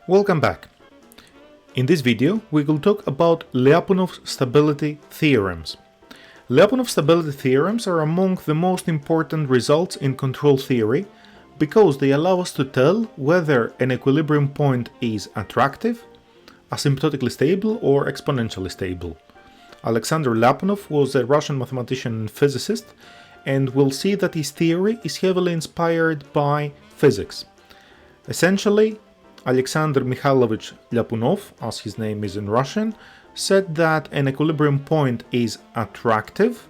Welcome back. In this video, we will talk about Lyapunov's stability theorems. Lyapunov stability theorems are among the most important results in control theory because they allow us to tell whether an equilibrium point is attractive, asymptotically stable, or exponentially stable. Alexander Lyapunov was a Russian mathematician and physicist, and we'll see that his theory is heavily inspired by physics. Essentially, Alexander Mikhailovich Lyapunov, as his name is in Russian, said that an equilibrium point is attractive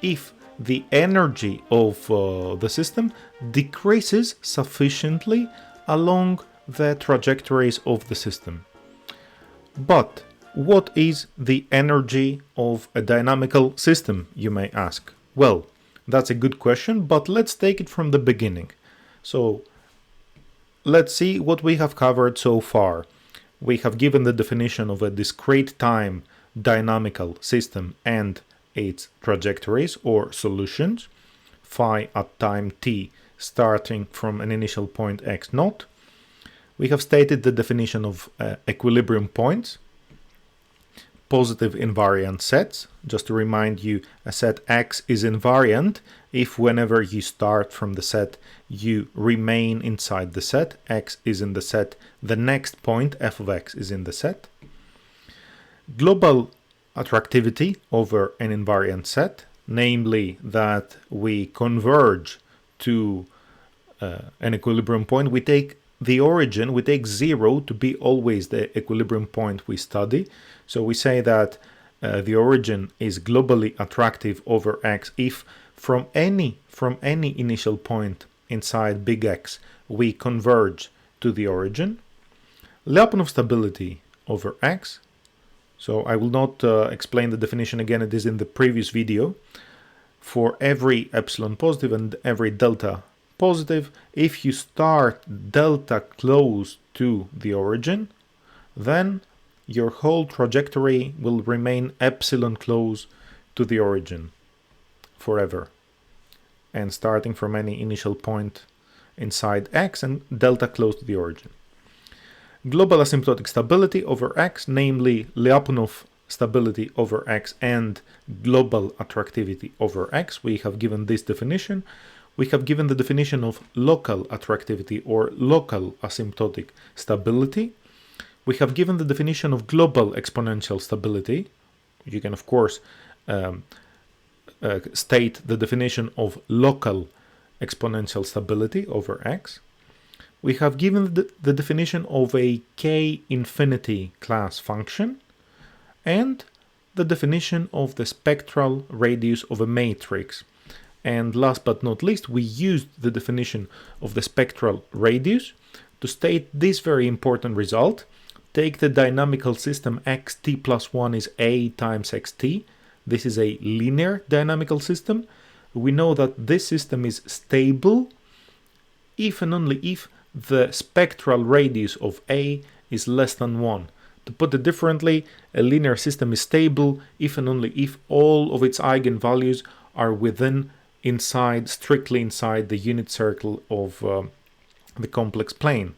if the energy of the system decreases sufficiently along the trajectories of the system. But what is the energy of a dynamical system, you may ask? Well, that's a good question, but let's take it from the beginning. So, let's see what we have covered so far. We have given the definition of a discrete-time dynamical system and its trajectories or solutions, phi at time t starting from an initial point x0. We have stated the definition of equilibrium points, positive invariant sets. Just to remind you, a set X is invariant if whenever you start from the set you remain inside the set. X is in the set, the next point f of x is in the set. Global attractivity over an invariant set, namely that we converge to an equilibrium point. We take the origin, we take 0 to be always the equilibrium point we study. So we say that the origin is globally attractive over x if from any initial point inside big X we converge to the origin. Lyapunov stability over x. So I will not explain the definition again, it is in the previous video. For every epsilon positive and every delta positive, if you start delta close to the origin, then your whole trajectory will remain epsilon close to the origin forever, and starting from any initial point inside x and delta close to the origin. Global asymptotic stability over x, namely Lyapunov stability over x and global attractivity over x. We have given this definition. We have given the definition of local attractivity or local asymptotic stability. We have given the definition of global exponential stability. You can, of course, state the definition of local exponential stability over x. We have given the definition of a k infinity class function and the definition of the spectral radius of a matrix. And last but not least, we used the definition of the spectral radius to state this very important result. Take the dynamical system xt plus 1 is a times xt. This is a linear dynamical system. We know that this system is stable if and only if the spectral radius of a is less than 1. To put it differently, a linear system is stable if and only if all of its eigenvalues are strictly inside the unit circle of the complex plane.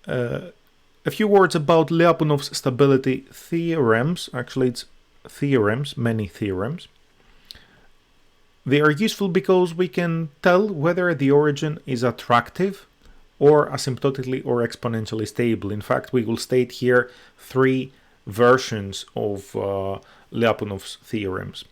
A few words about Lyapunov's stability theorems. Actually, it's theorems, many theorems. They are useful because we can tell whether the origin is attractive or asymptotically or exponentially stable. In fact, we will state here 3 versions of Lyapunov's theorems.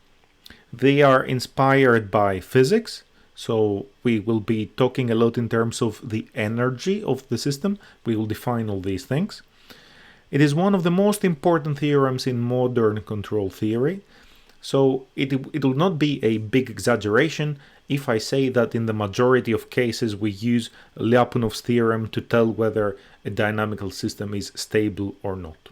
They are inspired by physics, so we will be talking a lot in terms of the energy of the system. We will define all these things. It is one of the most important theorems in modern control theory, so it will not be a big exaggeration if I say that in the majority of cases we use Lyapunov's theorem to tell whether a dynamical system is stable or not.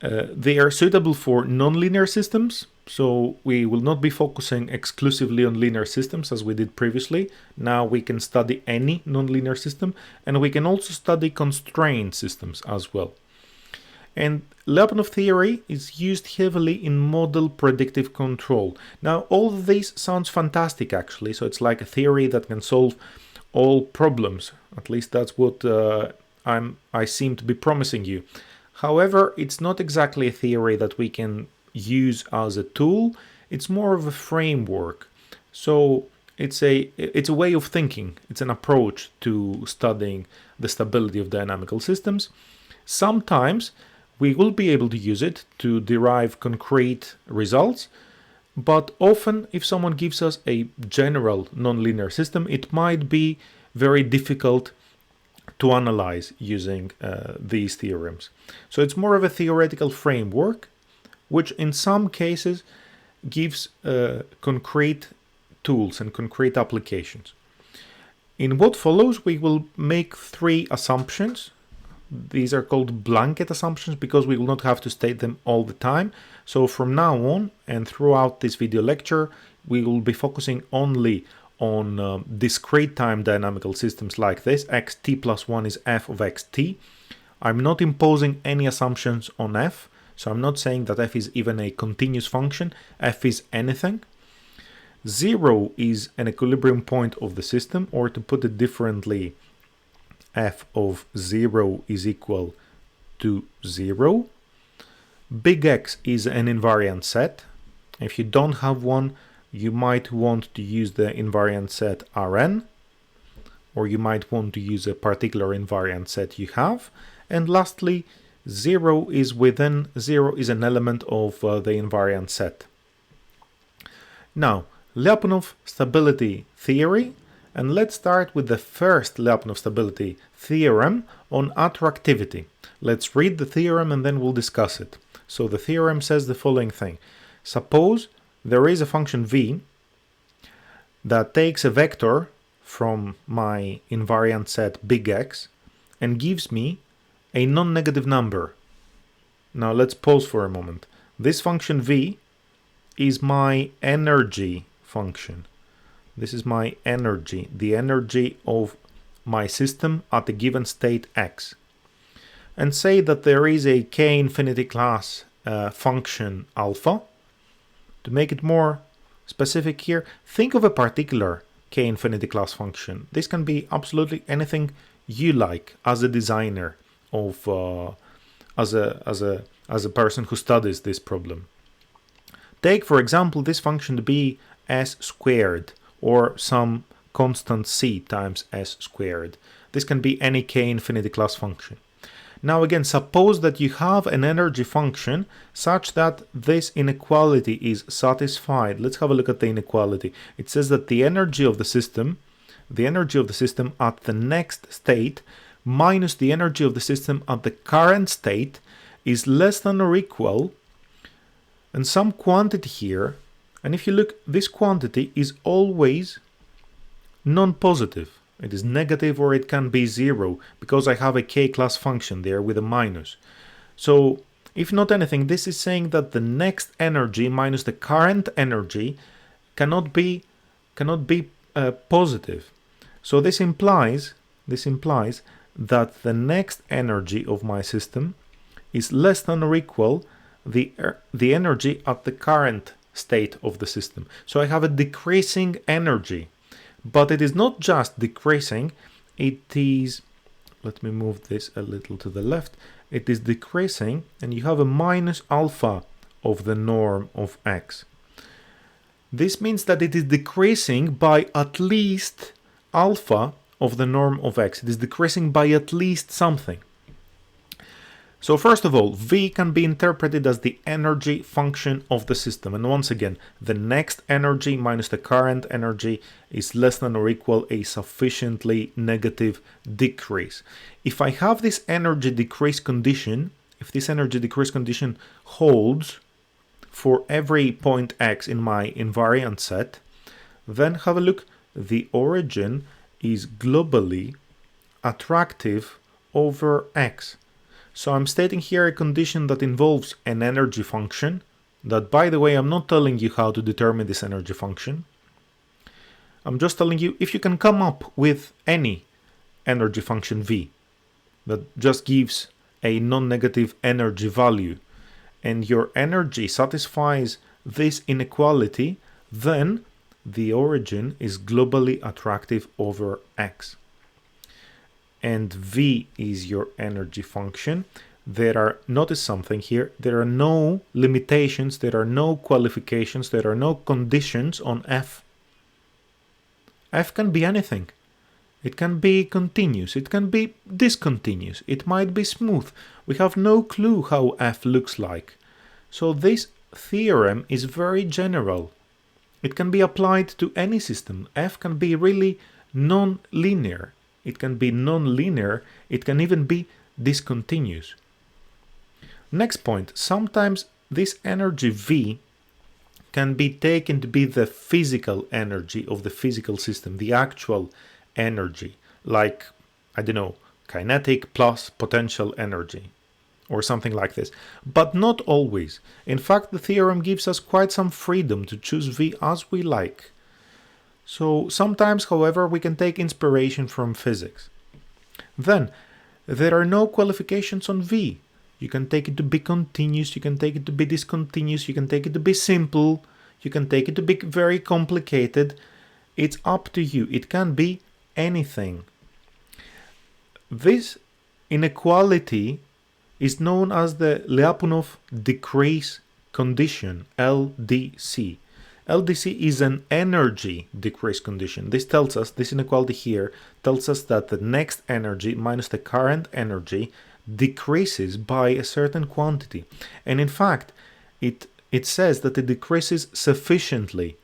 They are suitable for nonlinear systems, so we will not be focusing exclusively on linear systems as we did previously. Now we can study any nonlinear system, and we can also study constrained systems as well. And Lyapunov theory is used heavily in model predictive control. Now all of this sounds fantastic actually, so it's like a theory that can solve all problems. At least that's what I seem to be promising you. However, it's not exactly a theory that we can use as a tool. It's more of a framework. So it's a way of thinking. It's an approach to studying the stability of dynamical systems. Sometimes we will be able to use it to derive concrete results, but often if someone gives us a general nonlinear system, it might be very difficult to analyze using these theorems. So it's more of a theoretical framework, which in some cases gives concrete tools and concrete applications. In what follows, we will make 3 assumptions. These are called blanket assumptions because we will not have to state them all the time. So from now on and throughout this video lecture, we will be focusing only on discrete time dynamical systems like this. Xt plus 1 is f of xt. I'm not imposing any assumptions on f, so I'm not saying that f is even a continuous function. F is anything. 0 is an equilibrium point of the system, or to put it differently, f of 0 is equal to 0. Big X is an invariant set. If you don't have one, you might want to use the invariant set Rn, or you might want to use a particular invariant set you have. And lastly, 0 is an element of the invariant set. Now, Lyapunov stability theory, and let's start with the first Lyapunov stability theorem on attractivity. Let's read the theorem and then we'll discuss it. So the theorem says the following thing. Suppose there is a function v that takes a vector from my invariant set big X and gives me a non-negative number. Now let's pause for a moment. This function v is my energy function. This is my energy, the energy of my system at a given state x. And say that there is a k infinity class function alpha. To make it more specific here, think of a particular k infinity class function. This can be absolutely anything you like as a designer of as a person who studies this problem. Take, for example, this function to be s squared, or some constant c times s squared. This can be any k infinity class function. Now again, suppose that you have an energy function such that this inequality is satisfied. Let's have a look at the inequality. It says that the energy of the system at the next state minus the energy of the system at the current state is less than or equal, and some quantity here, and if you look, this quantity is always non-positive. It is negative, or it can be 0 because I have a k-class function there with a minus. So if not anything, this is saying that the next energy minus the current energy cannot be positive. So this implies that the next energy of my system is less than or equal the energy at the current state of the system. So I have a decreasing energy. But it is not just decreasing, it is, let me move this a little to the left, it is decreasing, and you have a minus alpha of the norm of x. This means that it is decreasing by at least alpha of the norm of x. It is decreasing by at least something. So first of all, v can be interpreted as the energy function of the system. And once again, the next energy minus the current energy is less than or equal a sufficiently negative decrease. If I have this energy decrease condition, if this energy decrease condition holds for every point x in my invariant set, then have a look. The origin is globally attractive over x. So I'm stating here a condition that involves an energy function, that, by the way, I'm not telling you how to determine this energy function. I'm just telling you if you can come up with any energy function v that just gives a non-negative energy value, and your energy satisfies this inequality, then the origin is globally attractive over x. And V is your energy function. Notice something here, there are no limitations, there are no qualifications, there are no conditions on F. F can be anything. It can be continuous, it can be discontinuous, it might be smooth. We have no clue how F looks like. So this theorem is very general. It can be applied to any system. F can be really non-linear. It can be non-linear, it can even be discontinuous. Next point, sometimes this energy V can be taken to be the physical energy of the physical system, the actual energy, like, I don't know, kinetic plus potential energy, or something like this. But not always. In fact, the theorem gives us quite some freedom to choose V as we like. So sometimes, however, we can take inspiration from physics. Then, there are no qualifications on V. You can take it to be continuous, you can take it to be discontinuous, you can take it to be simple, you can take it to be very complicated. It's up to you. It can be anything. This inequality is known as the Lyapunov decrease condition, LDC. LDC is an energy decrease condition. This inequality here tells us that the next energy minus the current energy decreases by a certain quantity. And in fact, it says that it decreases sufficiently.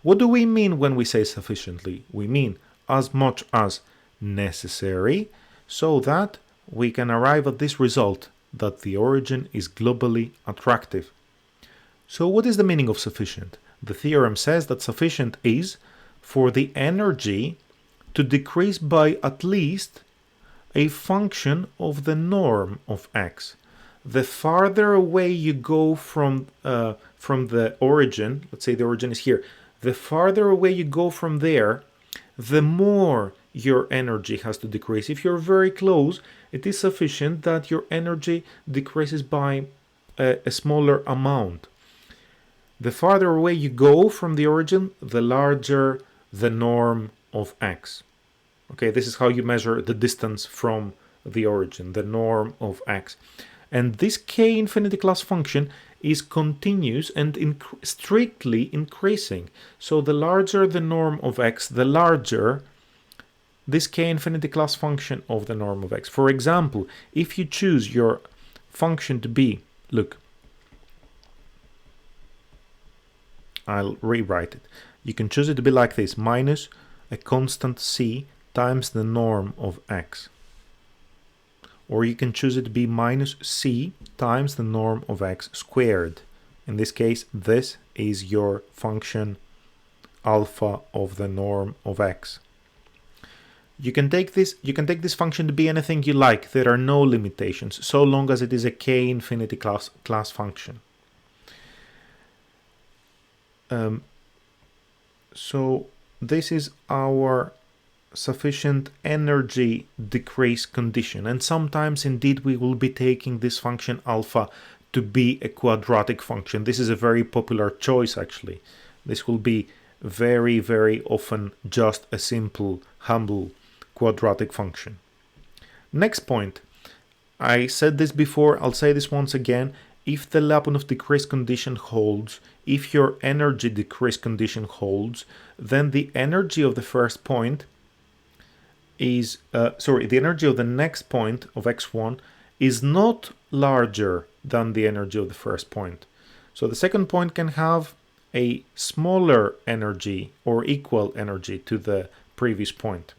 What do we mean when we say sufficiently? We mean as much as necessary, so that we can arrive at this result, that the origin is globally attractive. So what is the meaning of sufficient? The theorem says that sufficient is for the energy to decrease by at least a function of the norm of x. The farther away you go from the origin, let's say the origin is here, the farther away you go from there, the more your energy has to decrease. If you're very close, it is sufficient that your energy decreases by a smaller amount. The farther away you go from the origin, the larger the norm of x. Okay, this is how you measure the distance from the origin, the norm of x. And this k infinity class function is continuous and strictly increasing. So the larger the norm of x, the larger this k infinity class function of the norm of x. For example, if you choose your function to be, look, I'll rewrite it. You can choose it to be like this, minus a constant c times the norm of x. Or you can choose it to be minus c times the norm of x squared. In this case, this is your function alpha of the norm of x. You can take this function to be anything you like. There are no limitations, so long as it is a k infinity class function. So this is our sufficient energy decrease condition, and sometimes indeed we will be taking this function alpha to be a quadratic function. This is a very popular choice actually. This will be very, very often just a simple, humble quadratic function. Next point, I said this before, I'll say this once again. If the Lyapunov decrease condition holds, if your energy decrease condition holds, then the energy of the first point is, the energy of the next point of x1 is not larger than the energy of the first point. So the second point can have a smaller energy or equal energy to the previous point.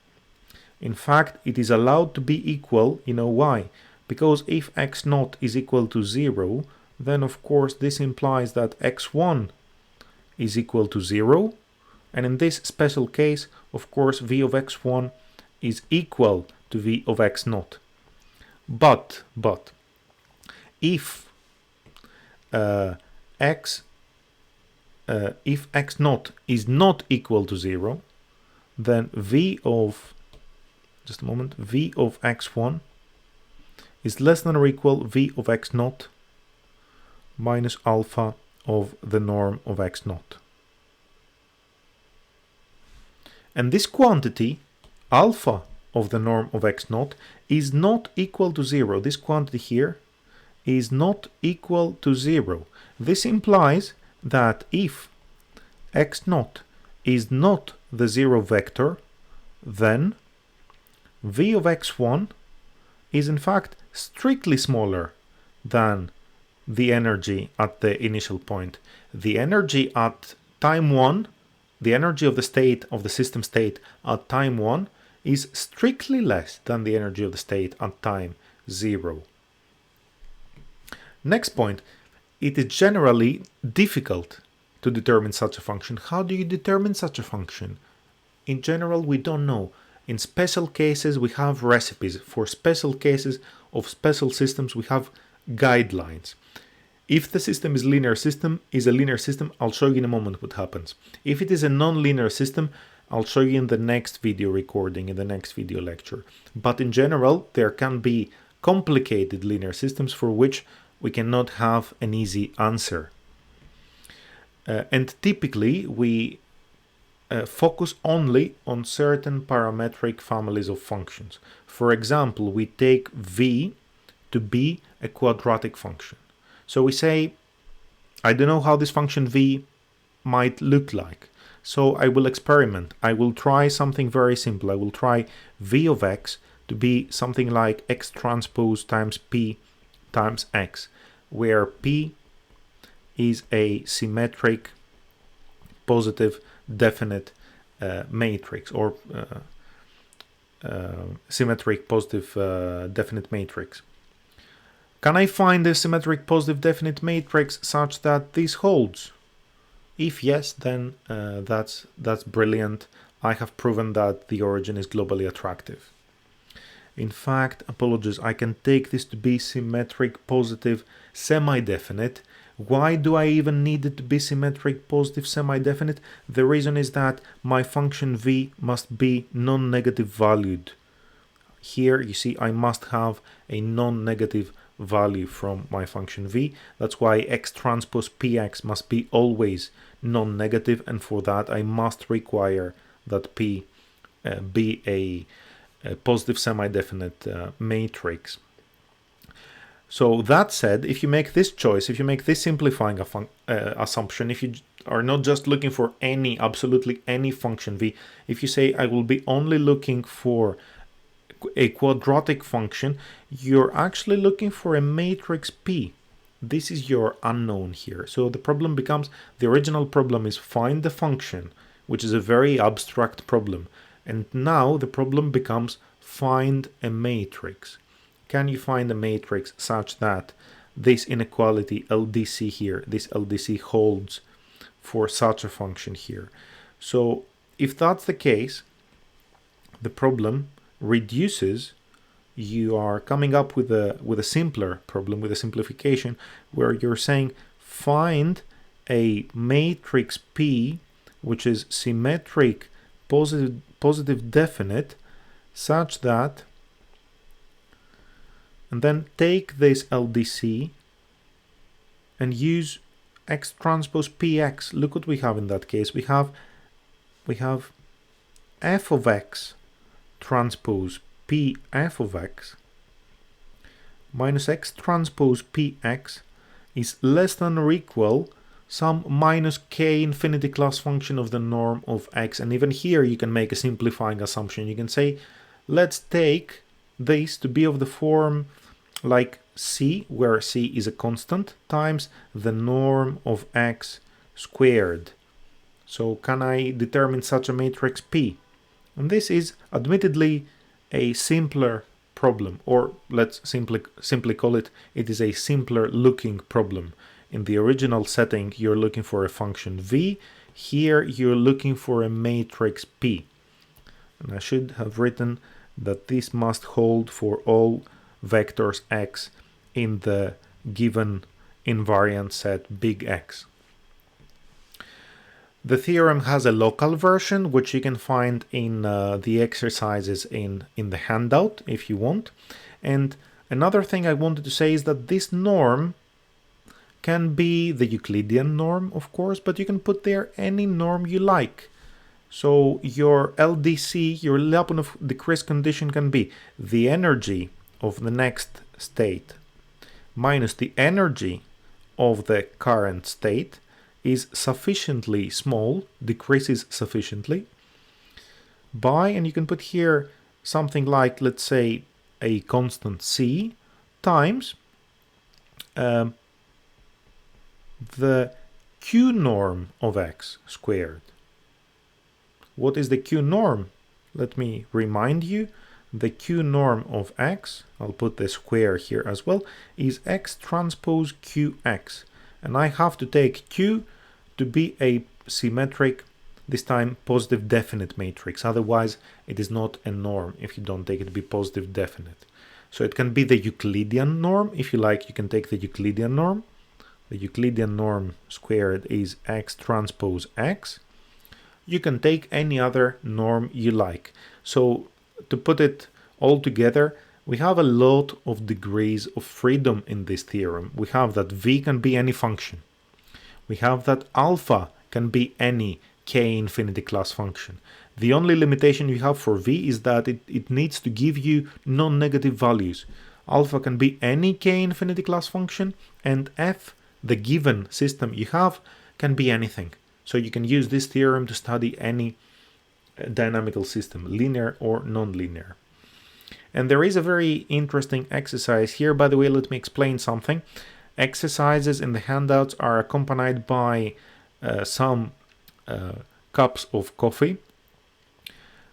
In fact, it is allowed to be equal. You know why? Because if x0 is equal to 0, then of course this implies that x1 is equal to 0. And in this special case, of course, v of x1 is equal to v of x0. But if x0 is not equal to 0, then v of x1 is less than or equal v of x0 minus alpha of the norm of x0. And this quantity, alpha of the norm of x naught, is not equal to 0. This quantity here is not equal to 0. This implies that if x naught is not the 0 vector, then v of x1 is in fact strictly smaller than the energy at the initial point. The energy at time 1, the energy of the state of the system state at time 1 is strictly less than the energy of the state at time 0. Next point, it is generally difficult to determine such a function. How do you determine such a function? In general, we don't know. In special cases, we have recipes. For special cases of special systems, we have guidelines. If the system is a linear system, I'll show you in a moment what happens. If it is a non-linear system, I'll show you in the next video recording, in the next video lecture. But in general, there can be complicated linear systems for which we cannot have an easy answer. And typically, we focus only on certain parametric families of functions. For example, we take v to be a quadratic function. So we say, I don't know how this function v might look like. So I will experiment. I will try something very simple. I will try v of x to be something like x transpose times p times x, where p is a symmetric positive definite matrix, or symmetric positive definite matrix. Can I find a symmetric positive definite matrix such that this holds? If yes, then that's brilliant. I have proven that the origin is globally attractive. In fact, apologies, I can take this to be symmetric positive semi-definite. Why do I even need it to be symmetric positive semi-definite? The reason is that my function v must be non-negative valued. Here you see I must have a non-negative value from my function v. That's why x transpose px must be always non-negative, and for that I must require that p be a positive semi-definite matrix. So that said, if you make this choice, if you make this simplifying assumption, if you are not just looking for absolutely any function v, if you say I will be only looking for a quadratic function, you're actually looking for a matrix p. This is your unknown here. So the problem becomes, the original problem is find the function, which is a very abstract problem. And now the problem becomes find a matrix. Can you find a matrix such that this inequality LDC here, this LDC holds for such a function here? So if that's the case, the problem reduces. You are coming up with a simpler problem, with a simplification, where you're saying find a matrix P which is symmetric positive definite such that, and then take this LDC and use x transpose px. Look what we have in that case. We have f of x transpose p f of x minus x transpose px is less than or equal some minus k infinity class function of the norm of x. And even here you can make a simplifying assumption. You can say, let's take this to be of the form like c, where c is a constant, times the norm of x squared. So can I determine such a matrix P? And this is admittedly a simpler problem, or let's simply call it, it is a simpler looking problem. In the original setting, you're looking for a function v. Here, you're looking for a matrix P. And I should have written that this must hold for all vectors x in the given invariant set big X. The theorem has a local version, which you can find in the exercises in the handout if you want. And another thing I wanted to say is that this norm can be the Euclidean norm, of course, but you can put there any norm you like. So your LDC, your Lyapunov decrease condition, can be the energy of the next state minus the energy of the current state is sufficiently small, decreases sufficiently, by, and you can put here something like, let's say, a constant c times the q norm of x squared. What is the q norm? Let me remind you. The q norm of x, I'll put the square here as well, is x transpose qx. And I have to take q to be a symmetric, this time positive definite matrix. Otherwise, it is not a norm if you don't take it to be positive definite. So it can be the Euclidean norm. If you like, you can take the Euclidean norm. The Euclidean norm squared is x transpose x. You can take any other norm you like. So to put it all together, we have a lot of degrees of freedom in this theorem. We have that v can be any function. We have that alpha can be any k infinity class function. The only limitation you have for v is that it needs to give you non-negative values. Alpha can be any k infinity class function, and f, the given system you have, can be anything. So you can use this theorem to study any dynamical system, linear or non-linear. And there is a very interesting exercise here. By the way, let me explain something. Exercises in the handouts are accompanied by some cups of coffee.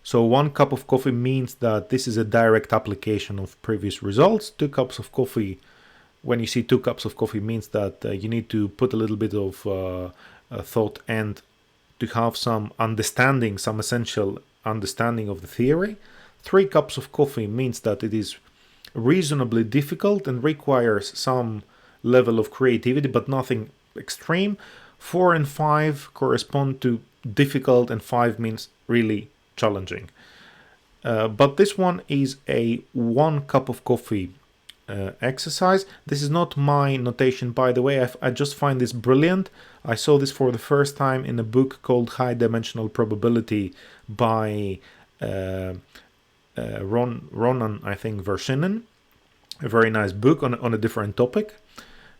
So 1 cup of coffee means that this is a direct application of previous results. 2 cups of coffee, when you see 2 cups of coffee, means that you need to put a little bit of thought and to have some understanding, some essential understanding of the theory. 3 cups of coffee means that it is reasonably difficult and requires some level of creativity, but nothing extreme. 4 and 5 correspond to difficult, and 5 means really challenging. But this one is a 1 cup of coffee exercise. This is not my notation, by the way. I just find this brilliant. I saw this for the first time in a book called High Dimensional Probability by Ronan, I think, Vershinin. A very nice book on a different topic.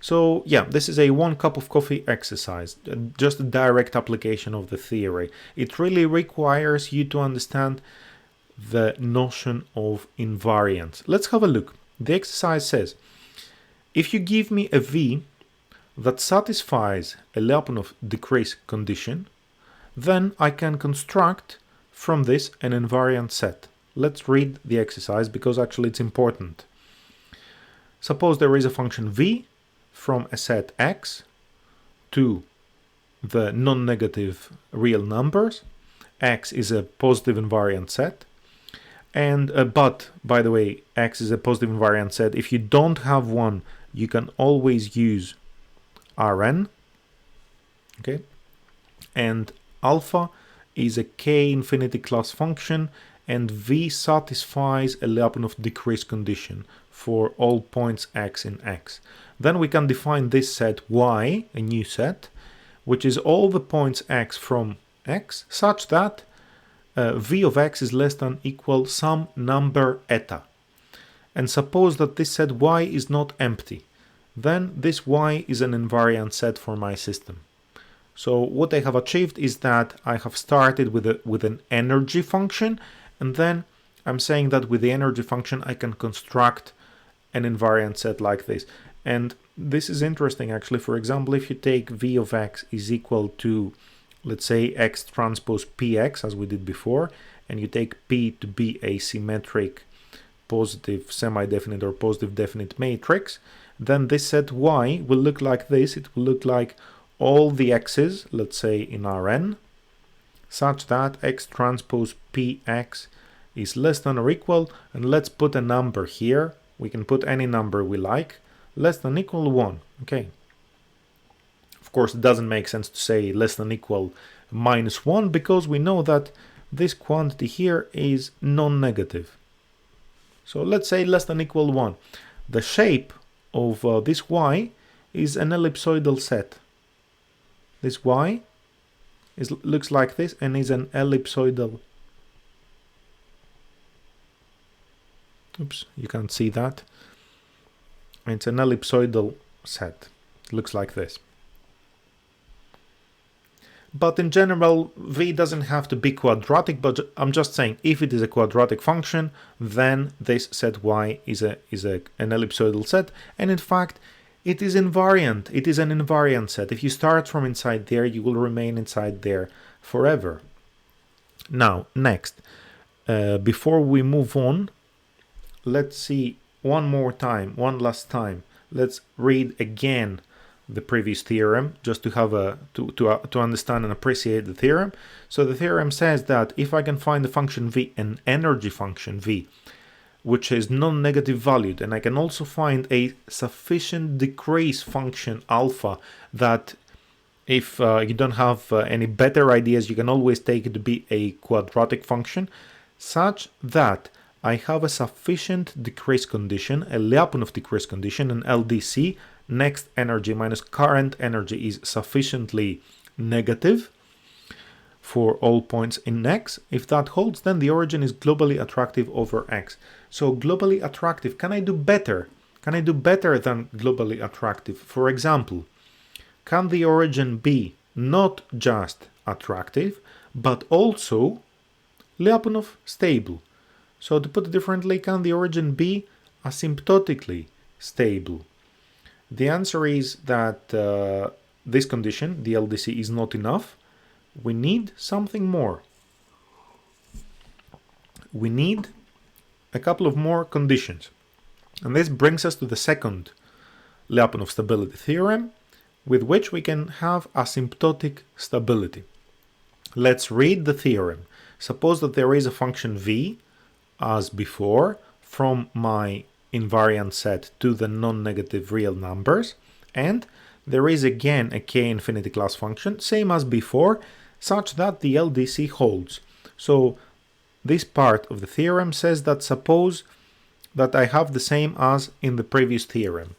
So yeah, this is a 1 cup of coffee exercise, just a direct application of the theory. It really requires you to understand the notion of invariance. Let's have a look. The exercise says, if you give me a V that satisfies a Lyapunov decrease condition, then I can construct from this an invariant set. Let's read the exercise because actually it's important. Suppose there is a function V from a set X to the non-negative real numbers. X is a positive invariant set. And but, by the way, X is a positive invariant set. If you don't have one, you can always use Rn. Okay. And alpha is a k infinity class function, and V satisfies a Lyapunov decrease condition for all points x in X. Then we can define this set Y, a new set, which is all the points x from X, such that V of X is less than equal some number eta. And suppose that this set Y is not empty. Then this Y is an invariant set for my system. So what I have achieved is that I have started with an energy function, and then I'm saying that with the energy function I can construct an invariant set like this. And this is interesting actually. For example, if you take V of X is equal to, let's say, X transpose Px, as we did before, and you take P to be a symmetric positive semi-definite or positive definite matrix, then this set Y will look like this. It will look like all the x's, let's say in Rn, such that X transpose Px is less than or equal, and let's put a number here. We can put any number we like, less than equal 1. Okay. Of course, it doesn't make sense to say less than equal minus 1, because we know that this quantity here is non-negative. So let's say less than equal 1. The shape of this Y is an ellipsoidal set. This Y looks like this and is an ellipsoidal. Oops, you can't see that. It's an ellipsoidal set. It looks like this. But in general, v doesn't have to be quadratic, but I'm just saying if it is a quadratic function, then this set y is an ellipsoidal set, and in fact it is invariant. It is an invariant set. If you start from inside there, you will remain inside there forever. Now, next, before we move on, let's see one last time. Let's read again the previous theorem, just to have to understand and appreciate the theorem. So the theorem says that if I can find the function v, an energy function v, which is non-negative valued, and I can also find a sufficient decrease function alpha, that if you don't have any better ideas, you can always take it to be a quadratic function, such that I have a sufficient decrease condition, a Lyapunov decrease condition, an LDC, next energy minus current energy is sufficiently negative for all points in X. If that holds, then the origin is globally attractive over X. So globally attractive, can I do better? Can I do better than globally attractive? For example, can the origin be not just attractive, but also Lyapunov stable? So to put it differently, can the origin be asymptotically stable? The answer is that this condition, the LDC, is not enough. We need something more. We need a couple of more conditions. And this brings us to the second Lyapunov stability theorem, with which we can have asymptotic stability. Let's read the theorem. Suppose that there is a function v, as before, from my invariant set to the non-negative real numbers, and there is again a k infinity class function, same as before, such that the LDC holds. So this part of the theorem says that suppose that I have the same as in the previous theorem.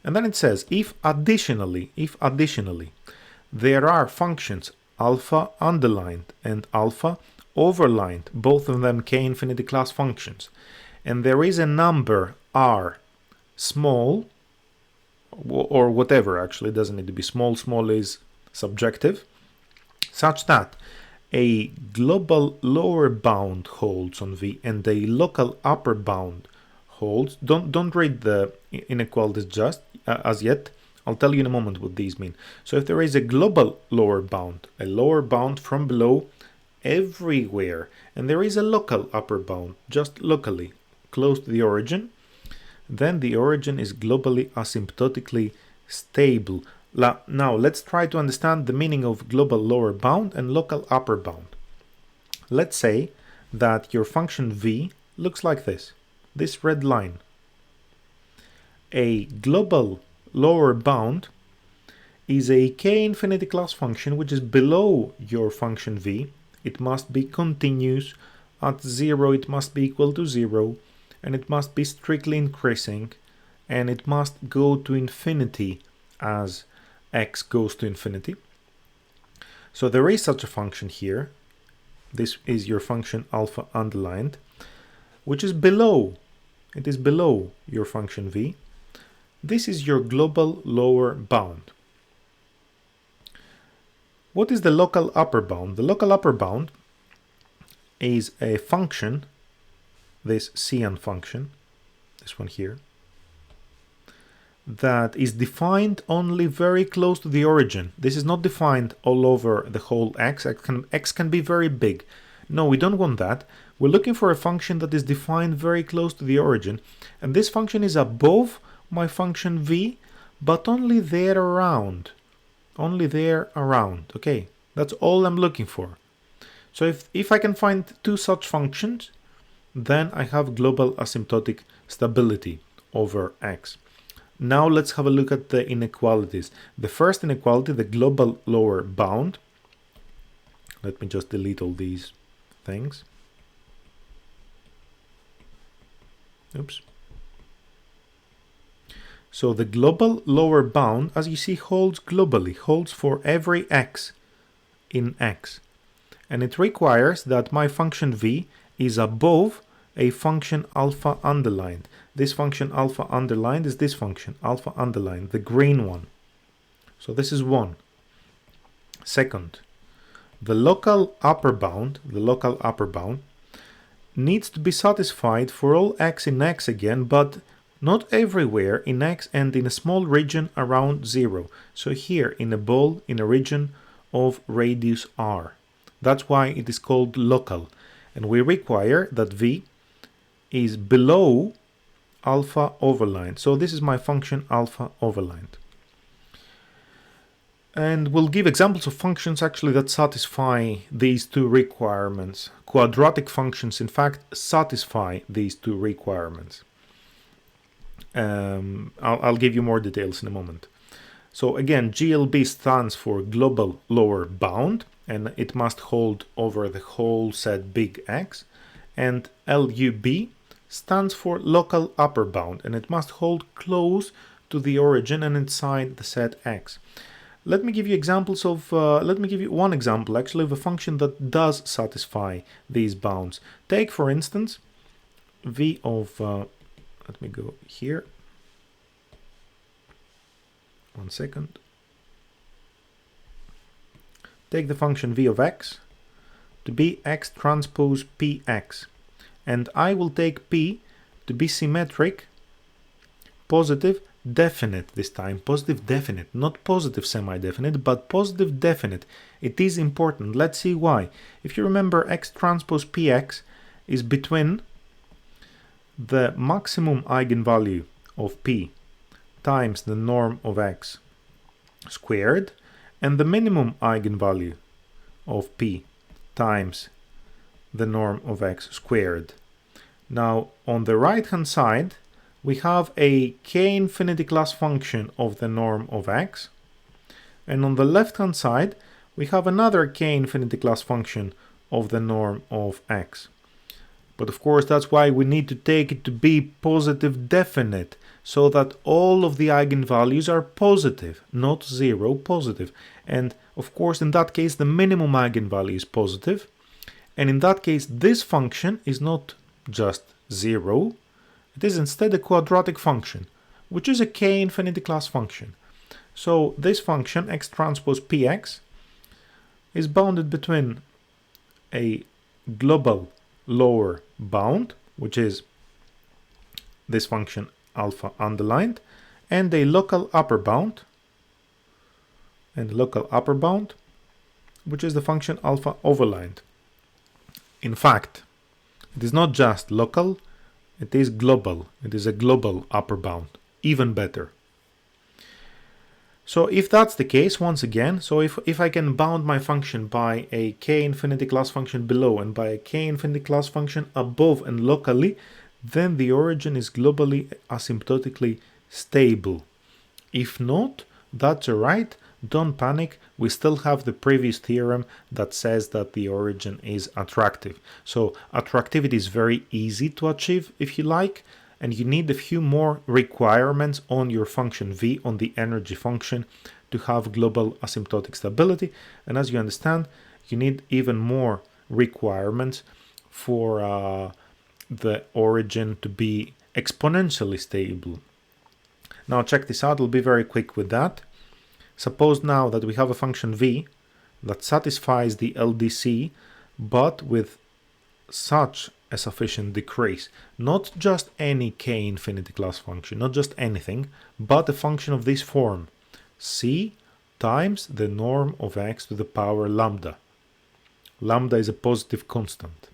And then it says if additionally there are functions alpha underlined and alpha overlined, both of them k infinity class functions, and there is a number r small, or whatever, actually, it doesn't need to be small, small is subjective, such that a global lower bound holds on v and a local upper bound holds. Don't read the inequalities just as yet. I'll tell you in a moment what these mean. So if there is a global lower bound, a lower bound from below everywhere, and there is a local upper bound just locally close to the origin, then the origin is globally asymptotically stable. Now let's try to understand the meaning of global lower bound and local upper bound. Let's say that your function v looks like this red line. A global lower bound is a k infinity class function which is below your function v. It must be continuous. At 0 it must be equal to 0, and it must be strictly increasing, and it must go to infinity as x goes to infinity. So there is such a function here. This is your function alpha underlined, which is below. It is below your function v. This is your global lower bound. What is the local upper bound? The local upper bound is a function, this Cian function, this one here, that is defined only very close to the origin. This is not defined all over the whole x. X can be very big. No, we don't want that. We're looking for a function that is defined very close to the origin, and this function is above my function v, but only there around. Only there around. Okay, that's all I'm looking for. So if I can find two such functions, then I have global asymptotic stability over x. Now let's have a look at the inequalities. The first inequality, the global lower bound. Let me just delete all these things. Oops. So the global lower bound, as you see, holds globally, holds for every x in x. And it requires that my function v is above a function alpha underlined. This function alpha underlined is this function alpha underlined, the green one. So this is 1. Second, the local upper bound needs to be satisfied for all x in x again, but not everywhere in x and in a small region around 0. So here in a ball in a region of radius r. That's why it is called local. And we require that v is below alpha overlined. So this is my function alpha overlined. And we'll give examples of functions actually that satisfy these two requirements. Quadratic functions, in fact, satisfy these two requirements. I'll give you more details in a moment. So again, GLB stands for global lower bound, and it must hold over the whole set big X. And LUB stands for local upper bound, and it must hold close to the origin and inside the set X. Let me give you examples of, let me give you one example actually of a function that does satisfy these bounds. Take for instance v of, let me go here, 1 second. Take the function v of x to be x transpose px, and I will take p to be symmetric, positive, definite this time, positive definite, not positive semi-definite, but positive definite. It is important. Let's see why. If you remember, x transpose px is between the maximum eigenvalue of p times the norm of x squared and the minimum eigenvalue of p times the norm of x squared. Now on the right hand side we have a k-infinity class function of the norm of x, and on the left hand side we have another k-infinity class function of the norm of x. But of course that's why we need to take it to be positive definite, so that all of the eigenvalues are positive, not 0, positive. And of course in that case the minimum eigenvalue is positive, and in that case this function is not just 0, it is instead a quadratic function, which is a k-infinity class function. So this function x transpose px is bounded between a global lower bound, which is this function alpha underlined, and a local upper bound, which is the function alpha overlined. In fact, it is not just local, it is global. It is a global upper bound, even better. So if that's the case, once again, so if I can bound my function by a k-infinity class function below and by a k-infinity class function above and locally, then the origin is globally asymptotically stable. If not, that's alright, don't panic, we still have the previous theorem that says that the origin is attractive. So attractivity is very easy to achieve if you like, and you need a few more requirements on your function v, on the energy function, to have global asymptotic stability. And as you understand, you need even more requirements for the origin to be exponentially stable. Now check this out, I'll be very quick with that. Suppose now that we have a function v that satisfies the LDC, but with such a sufficient decrease. Not just any k-infinity class function, not just anything, but a function of this form. C times the norm of x to the power lambda. Lambda is a positive constant.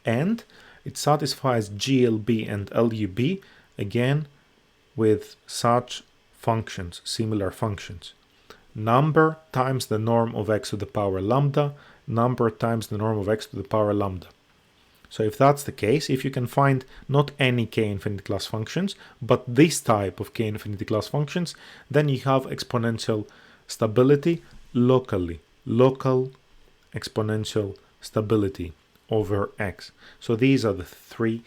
And it satisfies GLB and LUB, again, with such functions, similar functions. Number times the norm of x to the power lambda, number times the norm of x to the power lambda. So if that's the case, if you can find not any k-infinity class functions, but this type of k-infinity class functions, then you have exponential stability locally, local exponential stability over x. So these are the three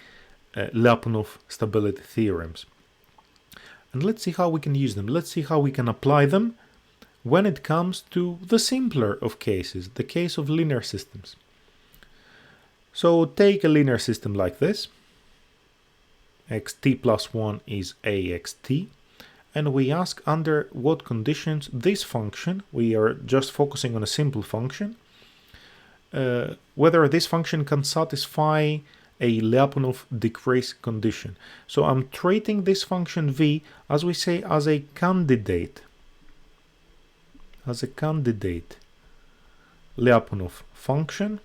Lyapunov stability theorems. And let's see how we can use them. Let's see how we can apply them when it comes to the simpler of cases, the case of linear systems. So take a linear system like this. xt plus 1 is axt, and we ask under what conditions this function, we are just focusing on a simple function, whether this function can satisfy a Lyapunov decrease condition. So I'm treating this function v, as we say, as a candidate Lyapunov function.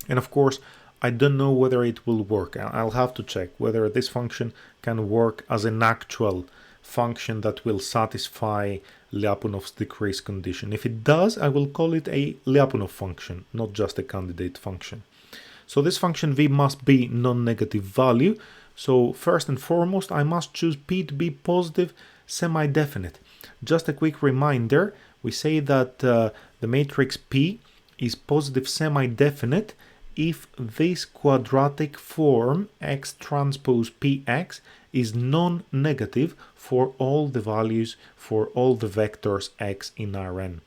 And of course, I don't know whether it will work. I'll have to check whether this function can work as an actual function that will satisfy Lyapunov's decrease condition. If it does, I will call it a Lyapunov function, not just a candidate function. So this function v must be non-negative value. So first and foremost, I must choose p to be positive semi-definite. Just a quick reminder, we say that the matrix P is positive semi-definite if this quadratic form x transpose px is non-negative for all the values, for all the vectors x in Rn.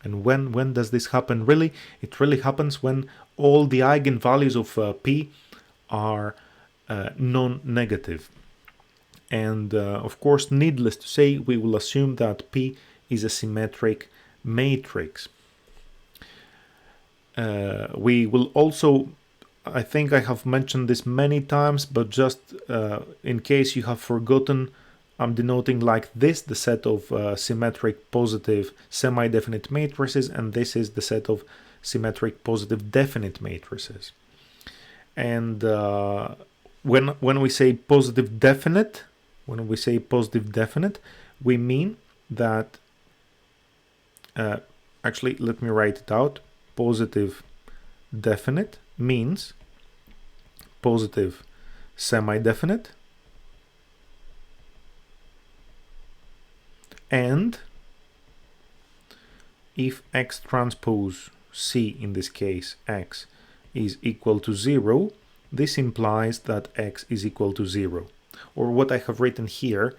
And when does this happen really? It really happens when all the eigenvalues of P are non-negative. And of course, needless to say, we will assume that P is a symmetric matrix. We will also, I think I have mentioned this many times, but just in case you have forgotten, I'm denoting like this the set of symmetric positive semi-definite matrices, and this is the set of symmetric positive definite matrices. And when we say positive definite, we mean that, actually, let me write it out. Positive definite means positive semi-definite and if x transpose C, in this case x, is equal to 0, this implies that x is equal to 0. Or what I have written here,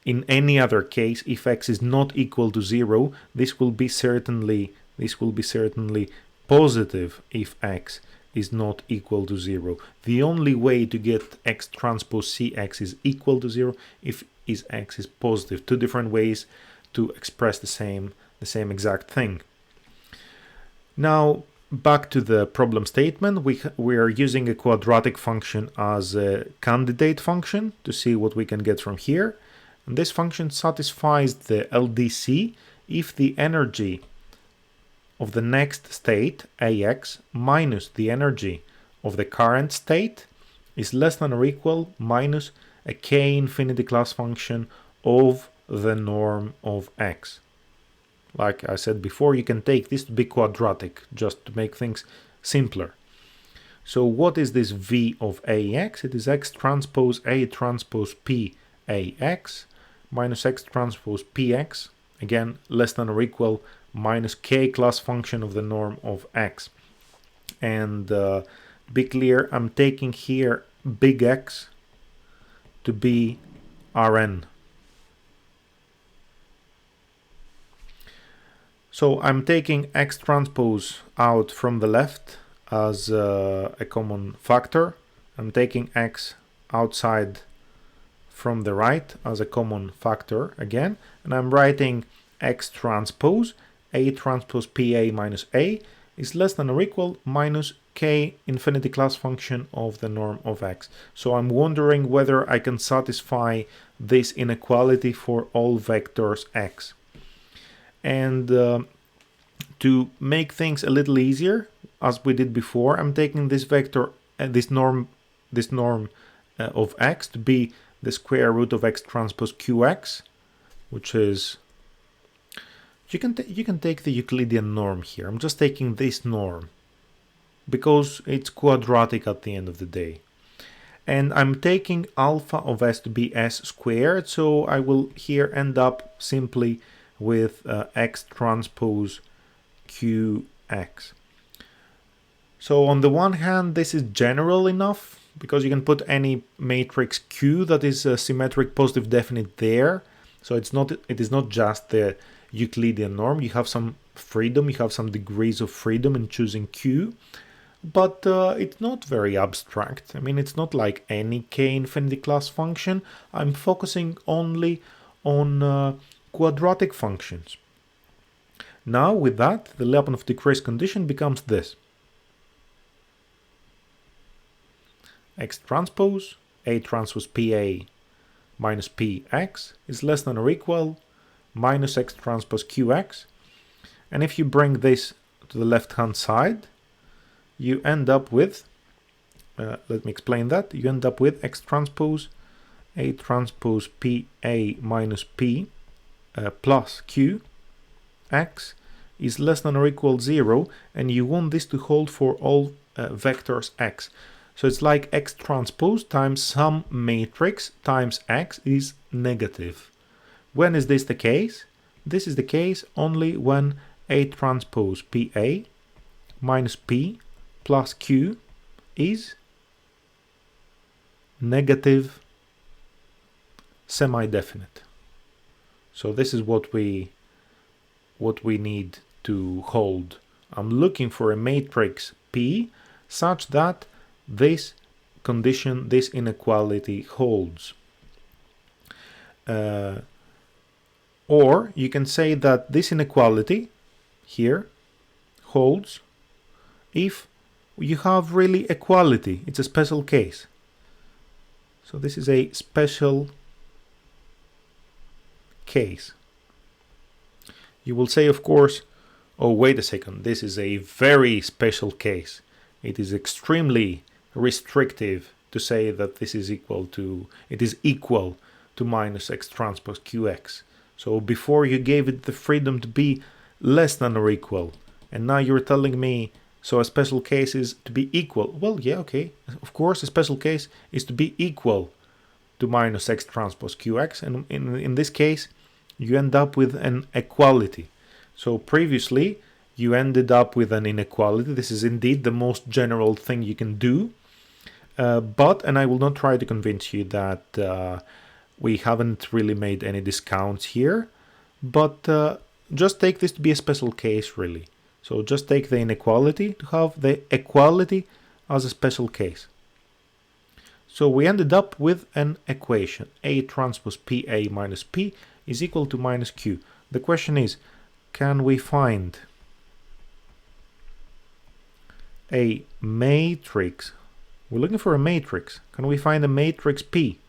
in any other case, if x is not equal to 0, this will be certainly positive if x is not equal to 0. The only way to get x transpose Cx is equal to 0 if x is positive. Two different ways to express the same exact thing. Now back to the problem statement. We are using a quadratic function as a candidate function to see what we can get from here. And this function satisfies the LDC if the energy of the next state, Ax, minus the energy of the current state is less than or equal minus a k infinity class function of the norm of x. Like I said before, you can take this to be quadratic just to make things simpler. So what is this v of Ax? It is x transpose A transpose P Ax minus x transpose Px, again less than or equal minus k class function of the norm of x. And be clear, I'm taking here big X to be Rn. So I'm taking x transpose out from the left as a common factor. I'm taking x outside from the right as a common factor again. And I'm writing x transpose A transpose PA minus A is less than or equal minus k infinity class function of the norm of x. So I'm wondering whether I can satisfy this inequality for all vectors x. And to make things a little easier, as we did before, I'm taking this vector, this norm of x to be the square root of x transpose qx, which is, you can take the Euclidean norm here. I'm just taking this norm because it's quadratic at the end of the day. And I'm taking alpha of s to be s squared, so I will here end up simply with x transpose qx. So on the one hand, this is general enough because you can put any matrix Q that is a symmetric positive definite there. So it is not just the Euclidean norm. You have some freedom, you have some degrees of freedom in choosing Q, but it's not very abstract. I mean, it's not like any k infinity class function. I'm focusing only on quadratic functions. Now with that, the Lyapunov decrease condition becomes this. X transpose A transpose PA minus PX is less than or equal minus X transpose QX. And if you bring this to the left-hand side, you end up with, let me explain that, you end up with X transpose A transpose PA minus P plus QX is less than or equal 0, and you want this to hold for all vectors X. So it's like X transpose times some matrix times X is negative. When is this the case? This is the case only when A transpose PA minus P plus Q is negative semi-definite. So this is what we need to hold. I'm looking for a matrix P such that this condition, this inequality holds. Or you can say that this inequality here holds if you have really equality. It's a special case. So this is a special case. You will say, of course, oh, wait a second, this is a very special case. It is extremely restrictive to say that this is equal to, it is equal to minus X transpose QX. So before you gave it the freedom to be less than or equal, and now you're telling me, so a special case is to be equal. Well, yeah, okay, of course a special case is to be equal to minus X transpose QX, and in this case you end up with an equality. So previously you ended up with an inequality. This is indeed the most general thing you can do, and I will not try to convince you that we haven't really made any discounts here, but just take this to be a special case, really. So just take the inequality to have the equality as a special case. So we ended up with an equation. A transpose PA minus P is equal to minus Q. The question is, can we find a matrix? We're looking for a matrix. Can we find a matrix P,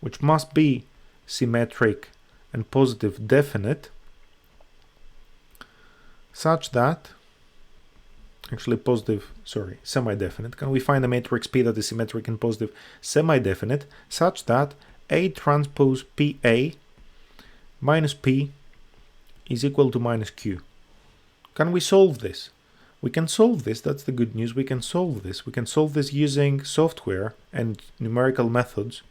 which must be symmetric and positive definite, such that, actually semi-definite. Can we find a matrix P that is symmetric and positive semi-definite, such that A transpose PA minus P is equal to minus Q? Can we solve this? We can solve this, that's the good news, we can solve this. We can solve this using software and numerical methods.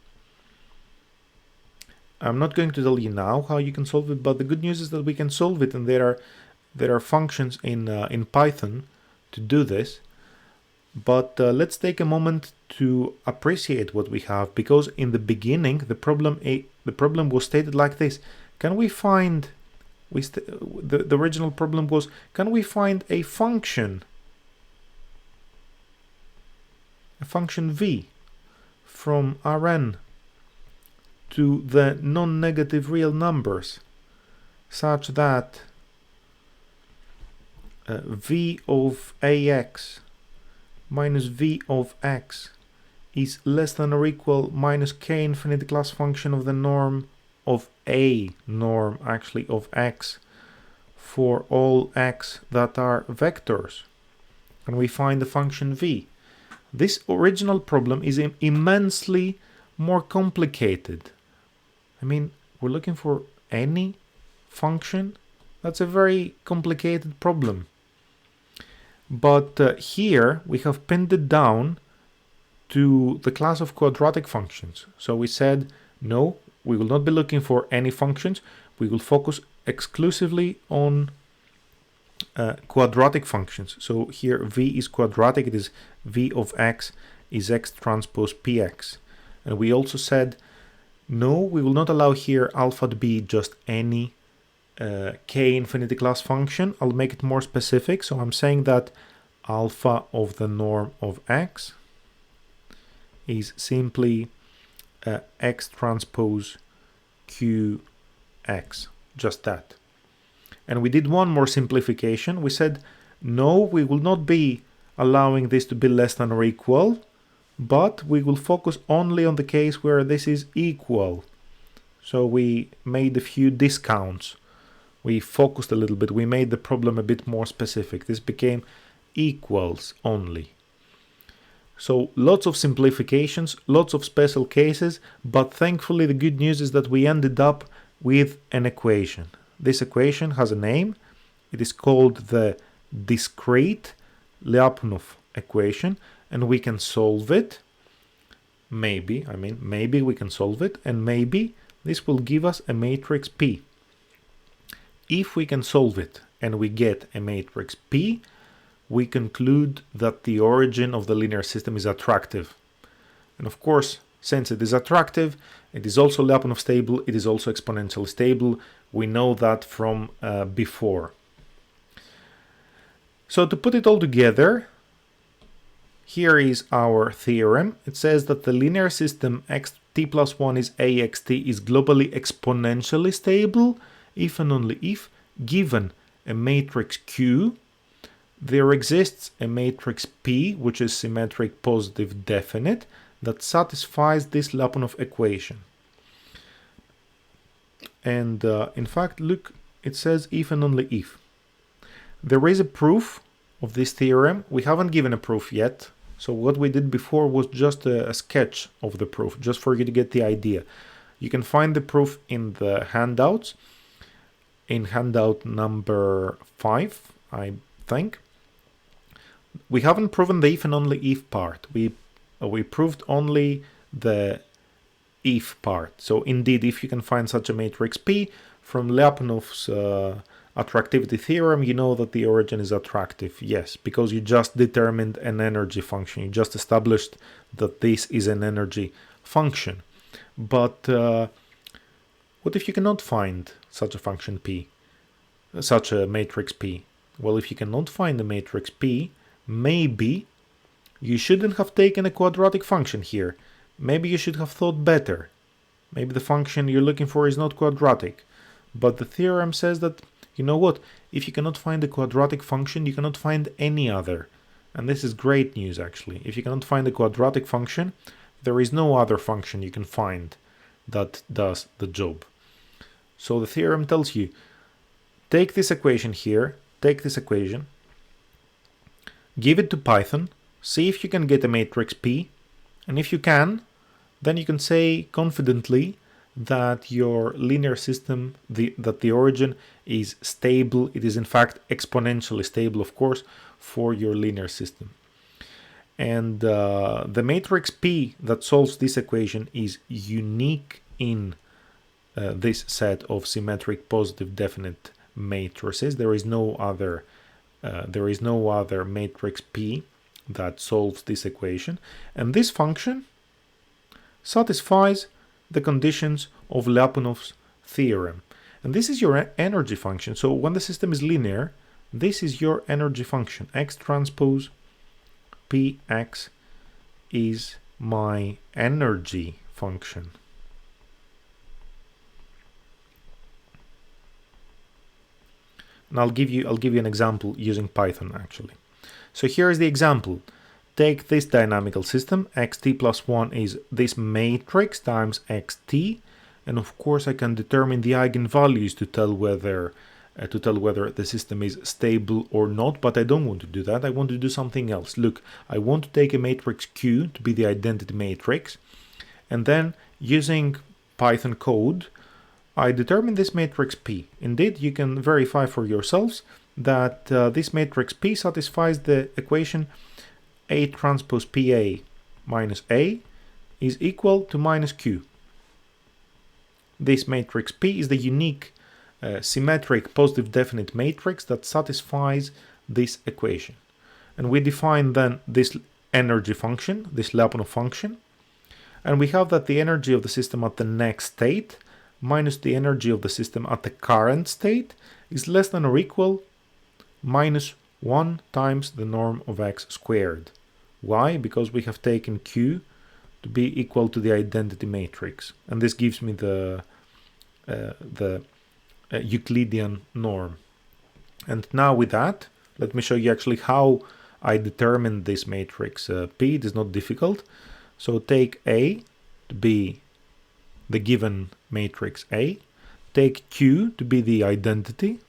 I'm not going to tell you now how you can solve it, but the good news is that we can solve it, and there are functions in Python to do this. But let's take a moment to appreciate what we have, because in the beginning the problem was stated like this. Can we find the original problem was, can we find a function v from Rn to the non-negative real numbers such that v of ax minus v of x is less than or equal minus k infinity class function of the norm of a norm actually of x for all x that are vectors, and we find the function v. This original problem is immensely more complicated. I mean, we're looking for any function. That's a very complicated problem. But here we have pinned it down to the class of quadratic functions. So we said, no, we will not be looking for any functions. We will focus exclusively on quadratic functions. So here v is quadratic. It is v of x is x transpose px. And we also said No, we will not allow here alpha to be just any k infinity class function. I'll make it more specific. So I'm saying that alpha of the norm of x is simply x transpose qx, just that. And we did one more simplification. We said, no, we will not be allowing this to be less than or equal, but we will focus only on the case where this is equal. So we made a few discounts. We focused a little bit. We made the problem a bit more specific. This became equals only. So lots of simplifications, lots of special cases, but thankfully the good news is that we ended up with an equation. This equation has a name. It is called the discrete Lyapunov equation, and we can solve it. Maybe we can solve it, and maybe this will give us a matrix P. If we can solve it and we get a matrix P, we conclude that the origin of the linear system is attractive. And of course, since it is attractive, it is also Lyapunov stable, it is also exponentially stable. We know that from before. So to put it all together, here is our theorem. It says that the linear system xt plus 1 is axt is globally exponentially stable if and only if, given a matrix Q, there exists a matrix P, which is symmetric positive definite, that satisfies this Lyapunov equation. And in fact, look, it says if and only if. There is a proof of this theorem. We haven't given a proof yet. So what we did before was just a sketch of the proof, just for you to get the idea. You can find the proof in the handouts, in handout number 5, I think. We haven't proven the if and only if part. We proved only the if part. So indeed, if you can find such a matrix P from Lyapunov's attractivity theorem, you know that the origin is attractive. Yes, because you just determined an energy function. You just established that this is an energy function. But what if you cannot find such a function P, such a matrix P? Well, if you cannot find the matrix P, maybe you shouldn't have taken a quadratic function here. Maybe you should have thought better. Maybe the function you're looking for is not quadratic. But the theorem says that, you know what, if you cannot find a quadratic function, you cannot find any other. And this is great news, actually. If you cannot find a quadratic function, there is no other function you can find that does the job. So the theorem tells you, take this equation here, take this equation, give it to Python, see if you can get a matrix P, and if you can, then you can say confidently that your linear system, that the origin is stable. It is in fact exponentially stable, of course, for your linear system. And the matrix P that solves this equation is unique in this set of symmetric positive definite matrices. There is no other matrix P that solves this equation, and this function satisfies the conditions of Lyapunov's theorem. And this is your energy function. So when the system is linear, this is your energy function. X transpose Px is my energy function. And I'll give you an example using Python, actually. So here is the example. Take this dynamical system. Xt plus 1 is this matrix times xt, and of course I can determine the eigenvalues to tell whether the system is stable or not. But I don't want to do that. I want to do something else. Look, I want to take a matrix Q to be the identity matrix, and then using Python code, I determine this matrix P. Indeed, you can verify for yourselves that this matrix P satisfies the equation A transpose PA minus A is equal to minus Q. This matrix P is the unique symmetric positive definite matrix that satisfies this equation. And we define then this energy function, this Lyapunov function, And we have that the energy of the system at the next state minus the energy of the system at the current state is less than or equal minus 1 times the norm of x squared. Why? Because we have taken Q to be equal to the identity matrix. And this gives me the Euclidean norm. And now with that, let me show you actually how I determined this matrix P. It is not difficult. So take A to be the given matrix A, take Q to be the identity,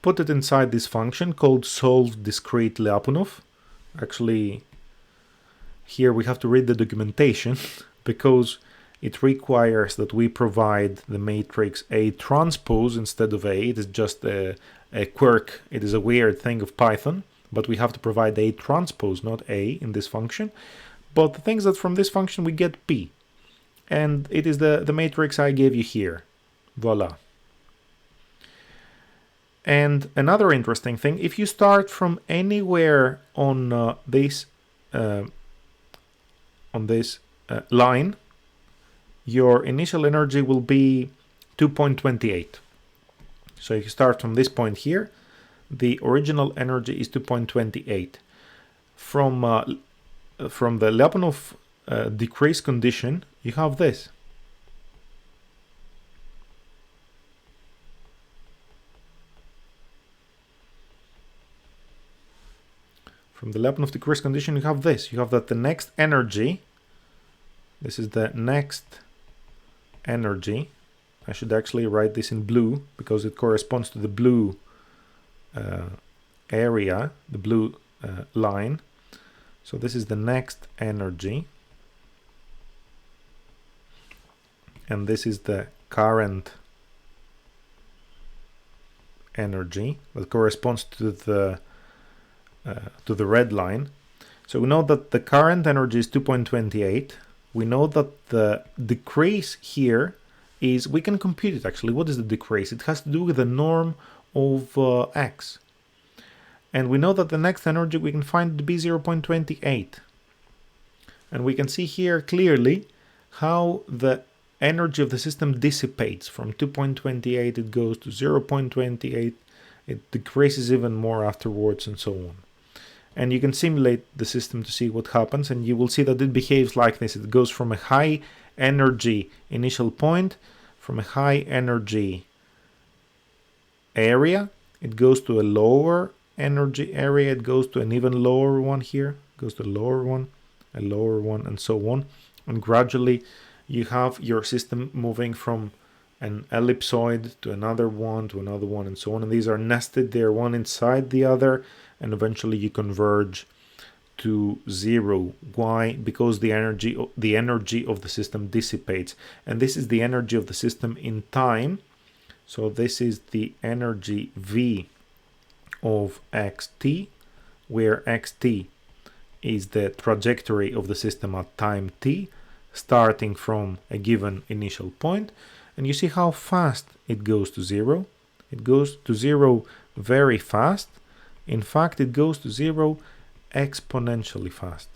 put it inside this function called solve discrete Lyapunov. Actually, here we have to read the documentation because it requires that we provide the matrix A transpose instead of A. It is just a quirk, it is a weird thing of Python, but we have to provide A transpose, not A, in this function. But the thing is that from this function we get P. And it is the matrix I gave you here. Voila. And another interesting thing, if you start from anywhere on this line, your initial energy will be 2.28. So if you start from this point here, the original energy is 2.28. From the Lyapunov decrease condition, you have this. From the Lyapunov decrease condition, you have this. You have that the next energy, this is the next energy. I should actually write this in blue because it corresponds to the blue area, the blue line. So this is the next energy. And this is the current energy that corresponds to the red line. So we know that the current energy is 2.28. We know that the decrease here is, we can compute it actually. What is the decrease? It has to do with the norm of x. And we know that the next energy we can find to be 0.28. And we can see here clearly how the energy of the system dissipates. From 2.28 it goes to 0.28, it decreases even more afterwards, and so on. And you can simulate the system to see what happens, and you will see that it behaves like this. It goes from a high energy initial point, from a high energy area, it goes to a lower energy area, it goes to an even lower one here, goes to a lower one, and so on. And gradually you have your system moving from an ellipsoid to another one, and so on. And these are nested, they're one inside the other, and eventually you converge to zero. Why? Because the energy of the system dissipates. And this is the energy of the system in time. So this is the energy V of xt, where xt is the trajectory of the system at time t, starting from a given initial point. And you see how fast it goes to zero. It goes to zero very fast. In fact, it goes to zero exponentially fast.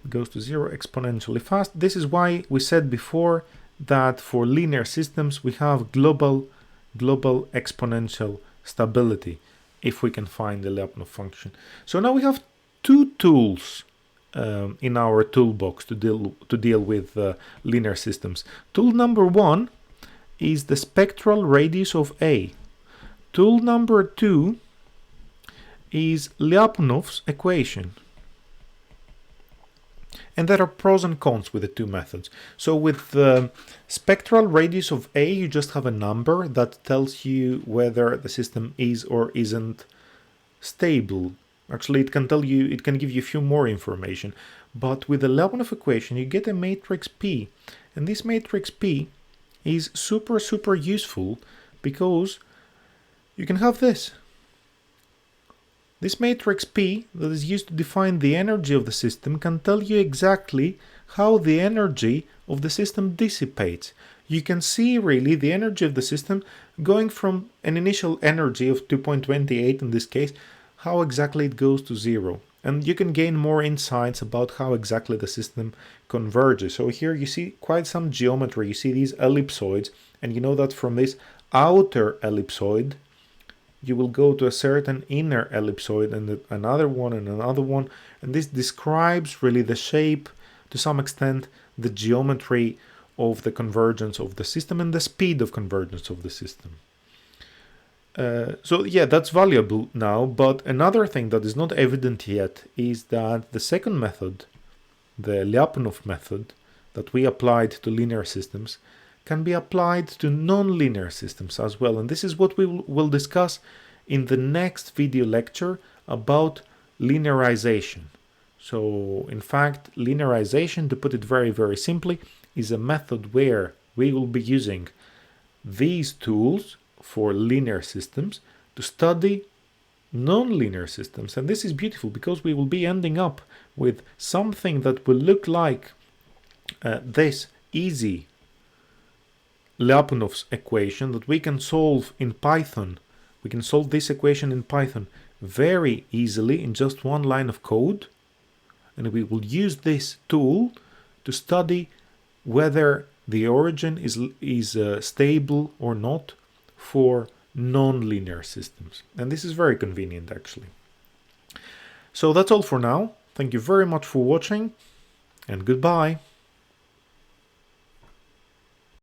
It goes to zero exponentially fast. This is why we said before that for linear systems we have global exponential stability if we can find the Lyapunov function. So now we have two tools in our toolbox to deal with linear systems. Tool number one is the spectral radius of A. Tool number two is Lyapunov's equation. And there are pros and cons with the two methods. So with the spectral radius of A, you just have a number that tells you whether the system is or isn't stable. Actually, it can give you a few more information. But with the Lyapunov equation, you get a matrix P. And this matrix P is super useful because you can have this. This matrix P that is used to define the energy of the system can tell you exactly how the energy of the system dissipates. You can see really the energy of the system going from an initial energy of 2.28 in this case, how exactly it goes to zero. and you can gain more insights about how exactly the system converges. So here you see quite some geometry. You see these ellipsoids, and you know that from this outer ellipsoid you will go to a certain inner ellipsoid and another one and another one, and this describes really the shape, to some extent the geometry of the convergence of the system and the speed of convergence of the system. So yeah, that's valuable now, but another thing that is not evident yet is that the second method, the Lyapunov method, that we applied to linear systems, can be applied to non-linear systems as well. And this is what we will discuss in the next video lecture about linearization. So in fact, linearization, to put it very, very simply, is a method where we will be using these tools for linear systems to study non-linear systems. And this is beautiful because we will be ending up with something that will look like this easy Lyapunov's equation that we can solve in Python. We can solve this equation in Python very easily in just one line of code, and we will use this tool to study whether the origin is stable or not for non-linear systems. And this is very convenient actually. So that's all for now. Thank you very much for watching, and goodbye.